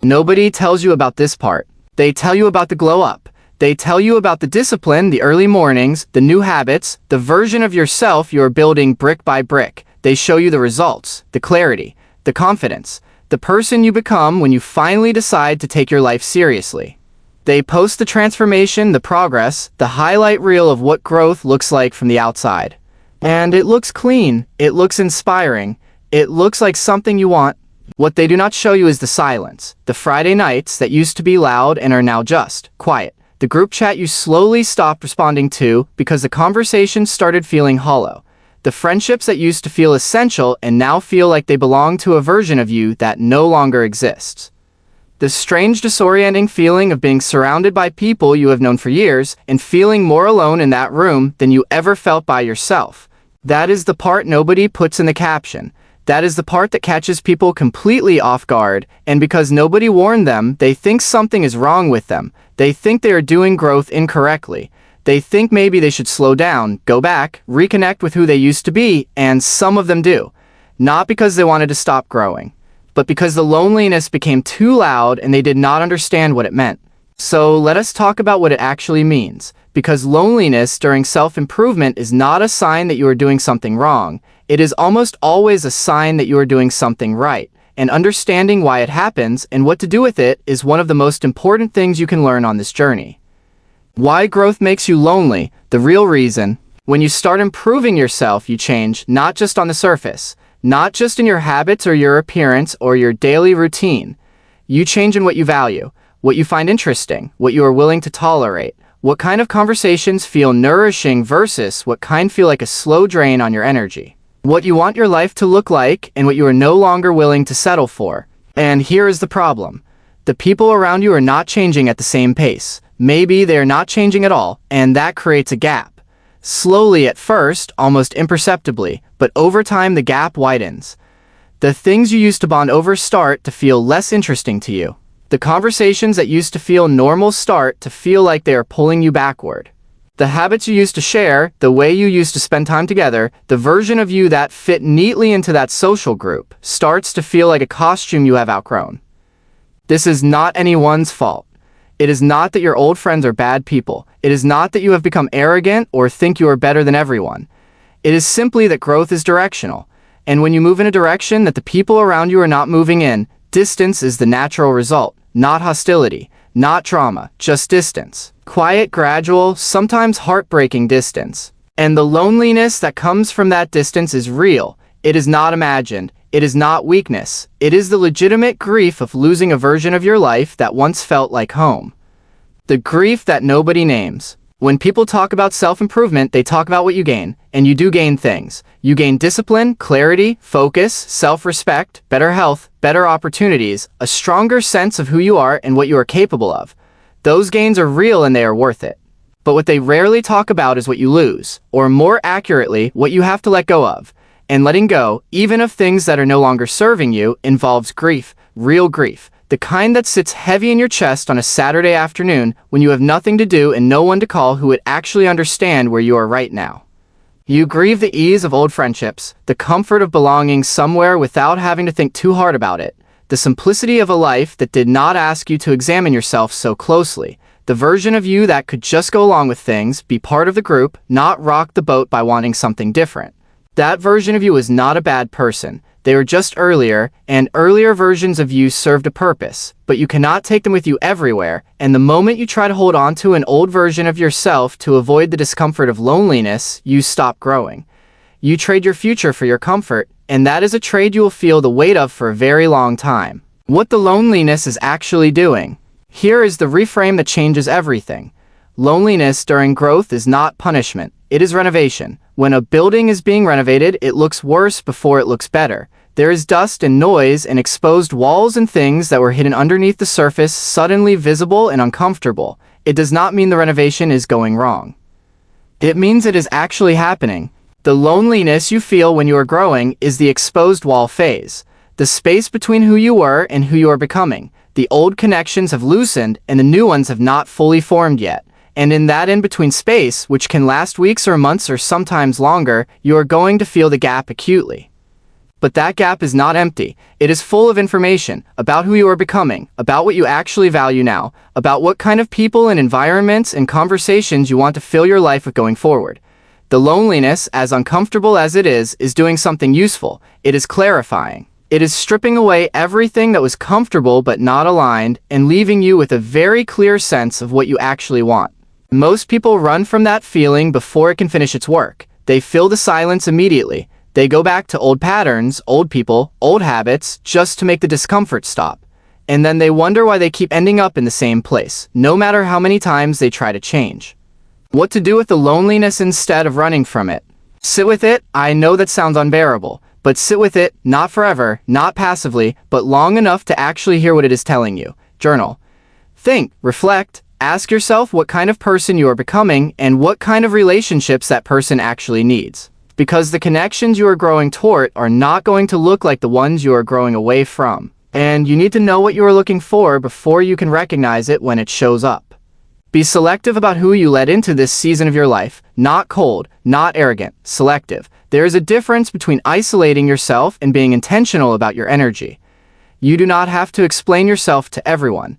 Nobody tells you about this part. They tell you about the glow up. They tell you about the discipline, the early mornings, the new habits, the version of yourself you are building brick by brick. They show you the results, the clarity, the confidence, the person you become when you finally decide to take your life seriously. They post the transformation, the progress, the highlight reel of what growth looks like from the outside. And it looks clean, it looks inspiring, it looks like something you want. What they do not show you is the silence, the Friday nights that used to be loud and are now just quiet. The group chat you slowly stopped responding to because the conversation started feeling hollow. The friendships that used to feel essential and now feel like they belong to a version of you that no longer exists. The strange disorienting feeling of being surrounded by people you have known for years and feeling more alone in that room than you ever felt by yourself. That is the part nobody puts in the caption. That is the part that catches people completely off guard, and because nobody warned them, they think something is wrong with them. They think they are doing growth incorrectly. They think maybe they should slow down, go back, reconnect with who they used to be, and some of them do. Not because they wanted to stop growing, but because the loneliness became too loud and they did not understand what it meant. So let us talk about what it actually means, because loneliness during self-improvement is not a sign that you are doing something wrong. It is almost always a sign that you are doing something right, and understanding why it happens and what to do with it is one of the most important things you can learn on this journey. Why growth makes you lonely, the real reason. When you start improving yourself, you change, not just on the surface, not just in your habits or your appearance or your daily routine. You change in what you value, what you find interesting, what you are willing to tolerate, what kind of conversations feel nourishing versus what kind feel like a slow drain on your energy. What you want your life to look like and what you are no longer willing to settle for. And here is the problem. The people around you are not changing at the same pace. Maybe they are not changing at all, and that creates a gap. Slowly at first, almost imperceptibly, but over time the gap widens. The things you used to bond over start to feel less interesting to you. The conversations that used to feel normal start to feel like they are pulling you backward. The habits you used to share, the way you used to spend time together, the version of you that fit neatly into that social group, starts to feel like a costume you have outgrown. This is not anyone's fault. It is not that your old friends are bad people. It is not that you have become arrogant or think you are better than everyone. It is simply that growth is directional. And when you move in a direction that the people around you are not moving in, distance is the natural result, not hostility, not trauma, just distance. Quiet, gradual, sometimes heartbreaking distance. And the loneliness that comes from that distance is real. It is not imagined. It is not weakness. It is the legitimate grief of losing a version of your life that once felt like home. The grief that nobody names. When people talk about self-improvement, they talk about what you gain, and you do gain things. You gain discipline, clarity, focus, self-respect, better health, better opportunities, a stronger sense of who you are and what you are capable of. Those gains are real and they are worth it. But what they rarely talk about is what you lose, or more accurately, what you have to let go of. And letting go, even of things that are no longer serving you, involves grief, real grief. The kind that sits heavy in your chest on a Saturday afternoon when you have nothing to do and no one to call who would actually understand where you are right now. You grieve the ease of old friendships, the comfort of belonging somewhere without having to think too hard about it, the simplicity of a life that did not ask you to examine yourself so closely, the version of you that could just go along with things, be part of the group, not rock the boat by wanting something different. That version of you is not a bad person. They were just earlier, and earlier versions of you served a purpose, but you cannot take them with you everywhere, and the moment you try to hold on to an old version of yourself to avoid the discomfort of loneliness, you stop growing. You trade your future for your comfort, and that is a trade you will feel the weight of for a very long time. What the loneliness is actually doing. Here is the reframe that changes everything. Loneliness during growth is not punishment, it is renovation. When a building is being renovated, it looks worse before it looks better. There is dust and noise and exposed walls and things that were hidden underneath the surface suddenly visible and uncomfortable. It does not mean the renovation is going wrong. It means it is actually happening. The loneliness you feel when you are growing is the exposed wall phase. The space between who you were and who you are becoming. The old connections have loosened and the new ones have not fully formed yet. And in that in-between space, which can last weeks or months or sometimes longer, you are going to feel the gap acutely. But that gap is not empty. It is full of information about who you are becoming, about what you actually value now, about what kind of people and environments and conversations you want to fill your life with going forward. The loneliness, as uncomfortable as it is doing something useful. It is clarifying. It is stripping away everything that was comfortable but not aligned and leaving you with a very clear sense of what you actually want. Most people run from that feeling before it can finish its work. They fill the silence immediately. They go back to old patterns, old people, old habits, just to make the discomfort stop. And then they wonder why they keep ending up in the same place, no matter how many times they try to change. What to do with the loneliness instead of running from it? Sit with it. I know that sounds unbearable, but sit with it, not forever, not passively, but long enough to actually hear what it is telling you. Journal. Think, reflect, ask yourself what kind of person you are becoming and what kind of relationships that person actually needs. Because the connections you are growing toward are not going to look like the ones you are growing away from. And you need to know what you are looking for before you can recognize it when it shows up. Be selective about who you let into this season of your life. Not cold, not arrogant, selective. There is a difference between isolating yourself and being intentional about your energy. You do not have to explain yourself to everyone.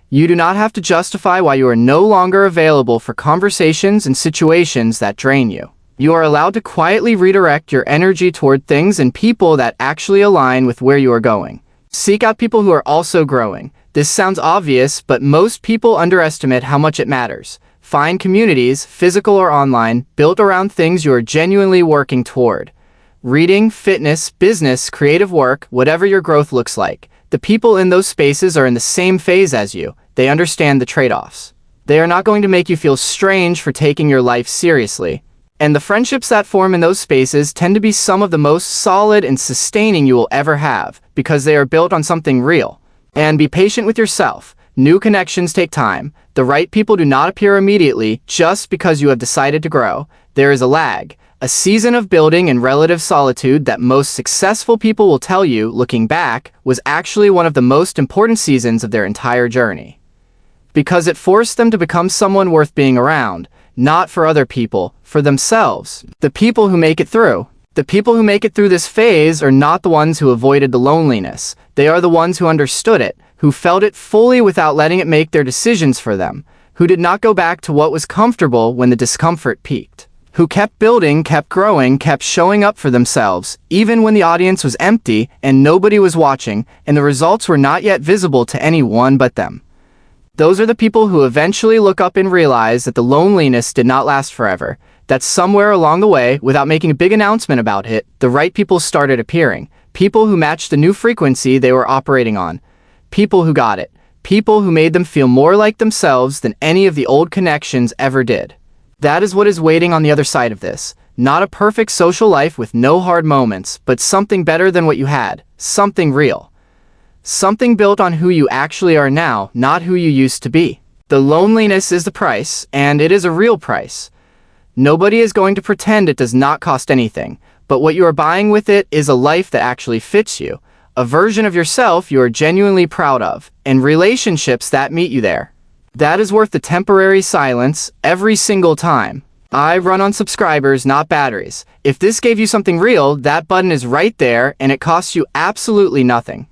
You do not have to justify why you are no longer available for conversations and situations that drain you. You are allowed to quietly redirect your energy toward things and people that actually align with where you are going. Seek out people who are also growing. This sounds obvious, but most people underestimate how much it matters. Find communities, physical or online, built around things you are genuinely working toward. Reading, fitness, business, creative work, whatever your growth looks like. The people in those spaces are in the same phase as you. They understand the trade-offs. They are not going to make you feel strange for taking your life seriously. And the friendships that form in those spaces tend to be some of the most solid and sustaining you will ever have, because they are built on something real. And be patient with yourself. New connections take time. The right people do not appear immediately just because you have decided to grow. There is a lag, a season of building and relative solitude that most successful people will tell you, looking back, was actually one of the most important seasons of their entire journey. Because it forced them to become someone worth being around. Not for other people, for themselves. The people who make it through. The people who make it through this phase are not the ones who avoided the loneliness. They are the ones who understood it, who felt it fully without letting it make their decisions for them, who did not go back to what was comfortable when the discomfort peaked, who kept building, kept growing, kept showing up for themselves, even when the audience was empty and nobody was watching, and the results were not yet visible to anyone but them. Those are the people who eventually look up and realize that the loneliness did not last forever, that somewhere along the way, without making a big announcement about it, the right people started appearing, people who matched the new frequency they were operating on, people who got it, people who made them feel more like themselves than any of the old connections ever did. That is what is waiting on the other side of this. Not a perfect social life with no hard moments, but something better than what you had, something real. Something built on who you actually are now, not who you used to be. The loneliness is the price, and it is a real price. Nobody is going to pretend it does not cost anything, but what you are buying with it is a life that actually fits you, a version of yourself you are genuinely proud of, and relationships that meet you there. That is worth the temporary silence every single time. I run on subscribers, not batteries. If this gave you something real, that button is right there, and it costs you absolutely nothing.